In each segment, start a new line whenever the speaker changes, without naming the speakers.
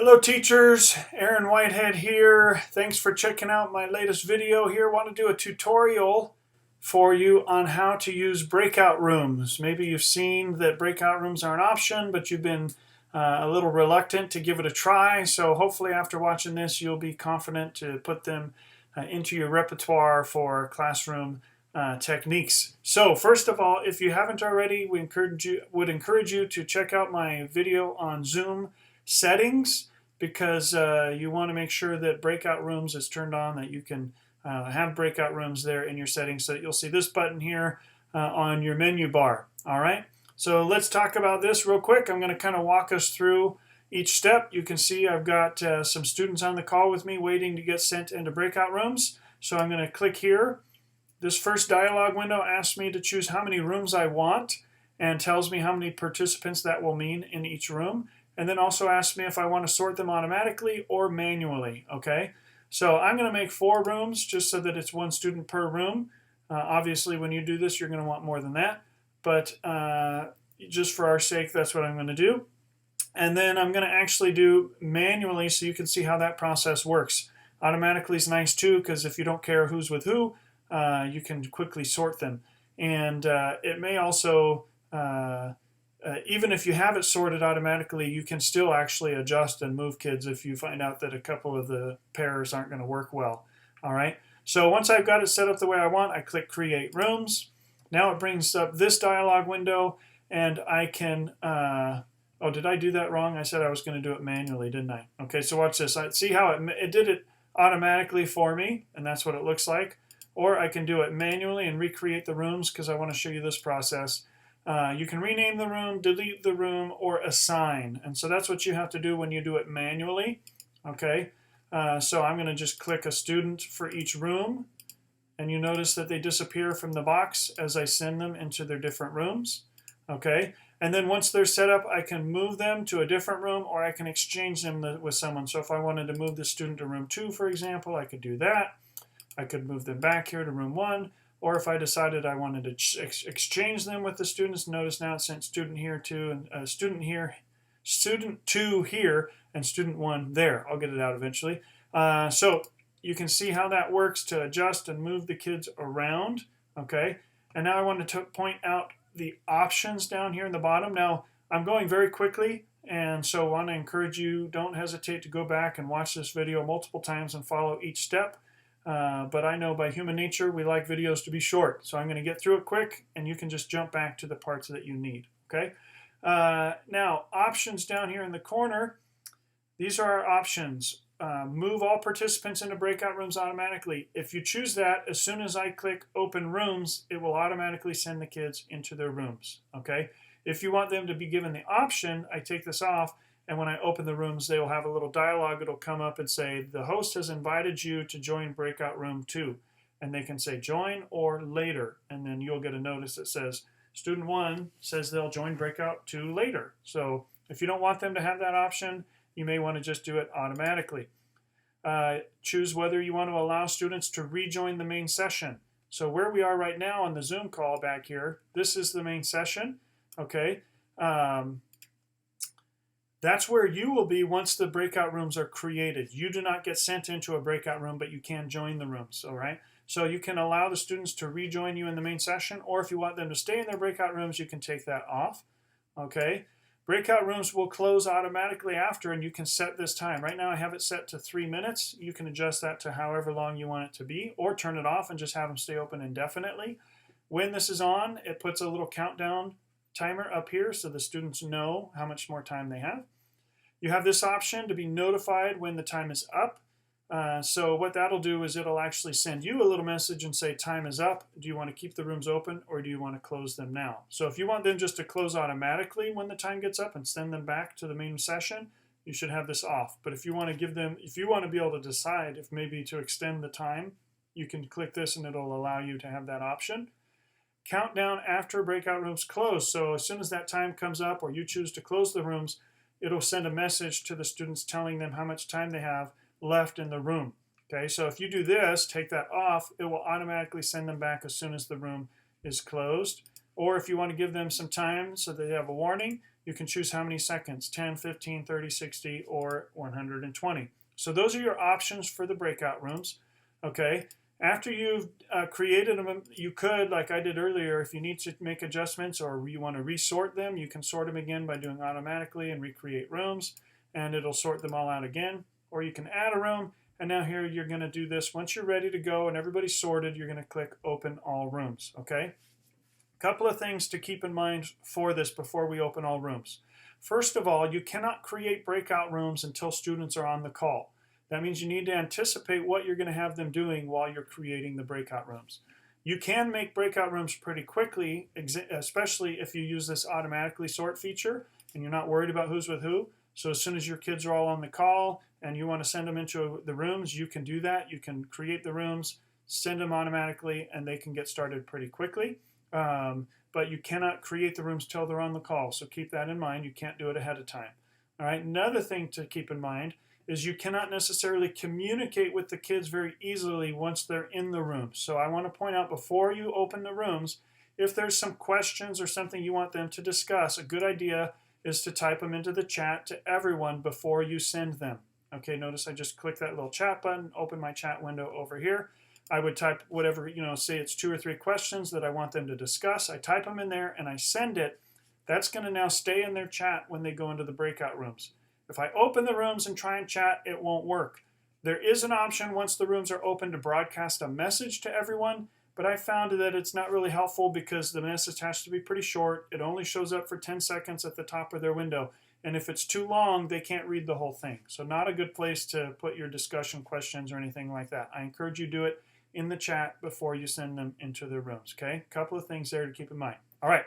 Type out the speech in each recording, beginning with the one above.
Hello teachers, Aaron Whitehead here. Thanks for checking out my latest video here. I want to do a tutorial for you on how to use breakout rooms. Maybe you've seen that breakout rooms are an option, but you've been a little reluctant to give it a try. So hopefully after watching this, you'll be confident to put them into your repertoire for classroom techniques. So first of all, if you haven't already, we would encourage you to check out my video on Zoom settings, because you want to make sure that breakout rooms is turned on, that you can have breakout rooms there in your settings. So you'll see this button here on your menu bar. All right, so let's talk about this real quick. I'm going to kind of walk us through each step. You can see I've got some students on the call with me waiting to get sent into breakout rooms. So I'm going to click here. This first dialog window asks me to choose how many rooms I want and tells me how many participants that will mean in each room. And then also asks me if I want to sort them automatically or manually, okay? So I'm going to make 4 rooms just so that it's 1 student per room. Obviously, when you do this, you're going to want more than that. But just for our sake, that's what I'm going to do. And then I'm going to actually do manually so you can see how that process works. Automatically is nice too, because if you don't care who's with who, you can quickly sort them. And it may also... even if you have it sorted automatically, you can still actually adjust and move kids if you find out that a couple of the pairs aren't going to work well. All right. So once I've got it set up the way I want, I click Create Rooms. Now it brings up this dialog window, and I can... oh, did I do that wrong? I said I was going to do it manually, didn't I? Okay, so watch this. See how it did it automatically for me, and that's what it looks like. Or I can do it manually and recreate the rooms, because I want to show you this process. You can rename the room, delete the room, or assign. And so that's what you have to do when you do it manually. Okay, so I'm going to just click a student for each room. And you notice that they disappear from the box as I send them into their different rooms. Okay, and then once they're set up, I can move them to a different room, or I can exchange them with someone. So if I wanted to move the student to room 2, for example, I could do that. I could move them back here to room 1. Or if I decided I wanted to exchange them with the students, notice now it sent student here to and student 2 here, and student 1 there. I'll get it out eventually. So you can see how that works to adjust and move the kids around. Okay, and now I want to point out the options down here in the bottom. Now I'm going very quickly, and so I want to encourage you, don't hesitate to go back and watch this video multiple times and follow each step. But I know by human nature, we like videos to be short. So I'm going to get through it quick, and you can just jump back to the parts that you need. Okay. Now, options down here in the corner. These are our options. Move all participants into breakout rooms automatically. If you choose that, as soon as I click Open Rooms, it will automatically send the kids into their rooms. Okay. If you want them to be given the option, I take this off. And when I open the rooms, they will have a little dialogue. It'll come up and say, the host has invited you to join breakout room 2. And they can say join or later. And then you'll get a notice that says, student 1 says they'll join breakout 2 later. So if you don't want them to have that option, you may want to just do it automatically. Choose whether you want to allow students to rejoin the main session. So where we are right now on the Zoom call back here, this is the main session. Okay. That's where you will be once the breakout rooms are created. You do not get sent into a breakout room, but you can join the rooms, all right? So you can allow the students to rejoin you in the main session, or if you want them to stay in their breakout rooms, you can take that off, okay? Breakout rooms will close automatically after, and you can set this time. Right now I have it set to 3 minutes. You can adjust that to however long you want it to be, or turn it off and just have them stay open indefinitely. When this is on, it puts a little countdown timer up here so the students know how much more time they have. You have this option to be notified when the time is up. So what that'll do is it'll actually send you a little message and say time is up. Do you want to keep the rooms open, or do you want to close them now? So if you want them just to close automatically when the time gets up and send them back to the main session, you should have this off. But if you want to be able to decide if maybe to extend the time, you can click this and it'll allow you to have that option. Countdown after breakout rooms close. So as soon as that time comes up, or you choose to close the rooms, it'll send a message to the students telling them how much time they have left in the room. Okay, so if you do this, take that off, it will automatically send them back as soon as the room is closed. Or if you want to give them some time so they have a warning, You can choose how many seconds, 10, 15, 30, 60, or 120. So those are your options for the breakout rooms, okay? After you've created them, you could, like I did earlier, if you need to make adjustments or you want to resort them, you can sort them again by doing automatically and recreate rooms, and it'll sort them all out again. Or you can add a room, and now here you're going to do this. Once you're ready to go and everybody's sorted, you're going to click Open All Rooms, okay? A couple of things to keep in mind for this before we open all rooms. First of all, you cannot create breakout rooms until students are on the call. That means you need to anticipate what you're going to have them doing while you're creating the breakout rooms. You can make breakout rooms pretty quickly, especially if you use this automatically sort feature and you're not worried about who's with who. So as soon as your kids are all on the call and you want to send them into the rooms, you can do that. You can create the rooms, send them automatically, and they can get started pretty quickly. But you cannot create the rooms till they're on the call. So keep that in mind. You can't do it ahead of time. All right. Another thing to keep in mind is you cannot necessarily communicate with the kids very easily once they're in the room. So I want to point out before you open the rooms, if there's some questions or something you want them to discuss, a good idea is to type them into the chat to everyone before you send them. Okay, notice I just click that little chat button, open my chat window over here. I would type whatever, say it's 2 or 3 questions that I want them to discuss. I type them in there and I send it. That's going to now stay in their chat when they go into the breakout rooms. If I open the rooms and try and chat, it won't work. There is an option once the rooms are open to broadcast a message to everyone, but I found that it's not really helpful because the message has to be pretty short. It only shows up for 10 seconds at the top of their window. And if it's too long, they can't read the whole thing. So not a good place to put your discussion questions or anything like that. I encourage you to do it in the chat before you send them into their rooms, okay? A couple of things there to keep in mind. All right.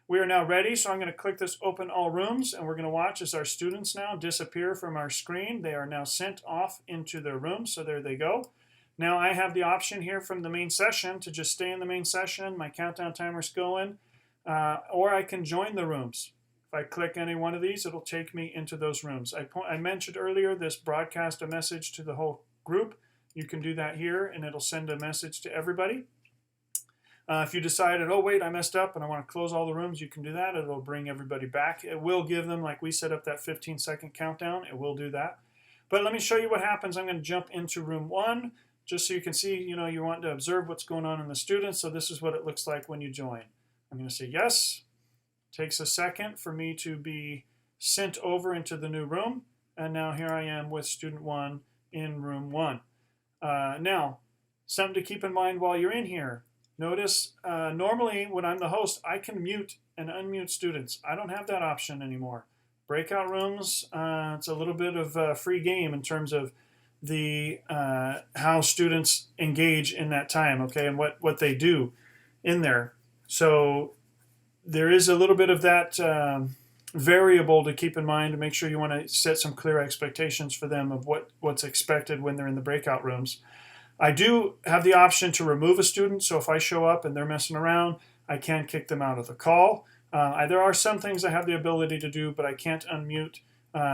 We are now ready, so I'm going to click this Open All Rooms, and we're going to watch as our students now disappear from our screen. They are now sent off into their rooms, so there they go. Now I have the option here from the main session to just stay in the main session. My countdown timer's going, or I can join the rooms. If I click any one of these, it'll take me into those rooms. I mentioned earlier this broadcast a message to the whole group. You can do that here, and it'll send a message to everybody. If you decided, oh, wait, I messed up and I want to close all the rooms, you can do that. It'll bring everybody back. It will give them, like we set up that 15-second countdown. It will do that. But let me show you what happens. I'm going to jump into room 1 just so you can see, you want to observe what's going on in the students. So this is what it looks like when you join. I'm going to say yes. It takes a second for me to be sent over into the new room. And now here I am with student 1 in room 1. Now, something to keep in mind while you're in here. Notice, normally when I'm the host, I can mute and unmute students. I don't have that option anymore. Breakout rooms, it's a little bit of a free game in terms of the how students engage in that time, okay, and what they do in there. So there is a little bit of that variable to keep in mind to make sure you want to set some clear expectations for them of what's expected when they're in the breakout rooms. I do have the option to remove a student, so if I show up and they're messing around, I can kick them out of the call. There are some things I have the ability to do, but I can't unmute.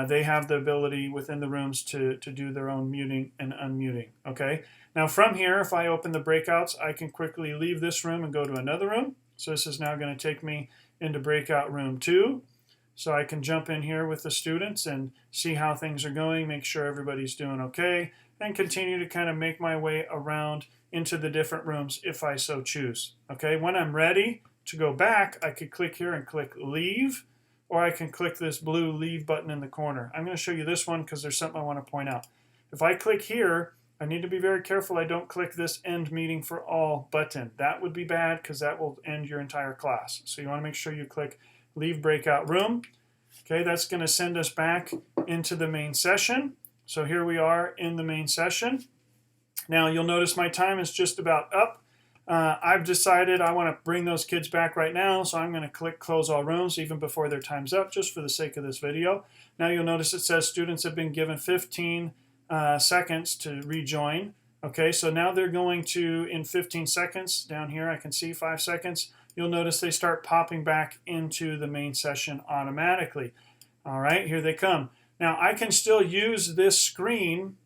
They have the ability within the rooms to do their own muting and unmuting, okay? Now from here, if I open the breakouts, I can quickly leave this room and go to another room. So this is now going to take me into breakout room 2. So I can jump in here with the students and see how things are going, make sure everybody's doing okay, and continue to kind of make my way around into the different rooms if I so choose. Okay, when I'm ready to go back, I could click here and click Leave, or I can click this blue Leave button in the corner. I'm going to show you this one because there's something I want to point out. If I click here, I need to be very careful I don't click this End Meeting for All button. That would be bad because that will end your entire class. So you want to make sure you click Leave Breakout Room. Okay, that's going to send us back into the main session. So here we are in the main session. Now you'll notice my time is just about up. I've decided I want to bring those kids back right now, so I'm going to click Close All Rooms even before their time's up, just for the sake of this video. Now you'll notice it says students have been given 15 seconds to rejoin. Okay, so now they're going to, in 15 seconds, down here I can see 5 seconds, you'll notice they start popping back into the main session automatically. All right, here they come. Now I can still use this screen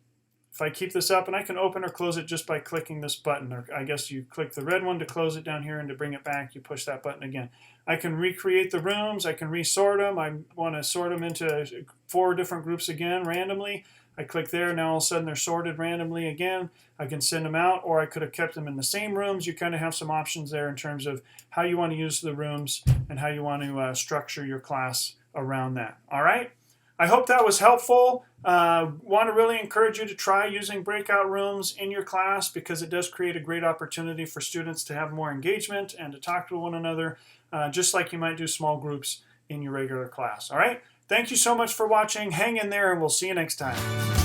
If I keep this up, and I can open or close it just by clicking this button, or I guess you click the red one to close it down here, and to bring it back, you push that button again. I can recreate the rooms. I can resort them. I want to sort them into 4 different groups again randomly. I click there. Now all of a sudden they're sorted randomly again. I can send them out, or I could have kept them in the same rooms. You kind of have some options there in terms of how you want to use the rooms and how you want to structure your class around that. All right? I hope that was helpful. Want to really encourage you to try using breakout rooms in your class, because it does create a great opportunity for students to have more engagement and to talk to one another, just like you might do small groups in your regular class. All right? Thank you so much for watching. Hang in there, and we'll see you next time.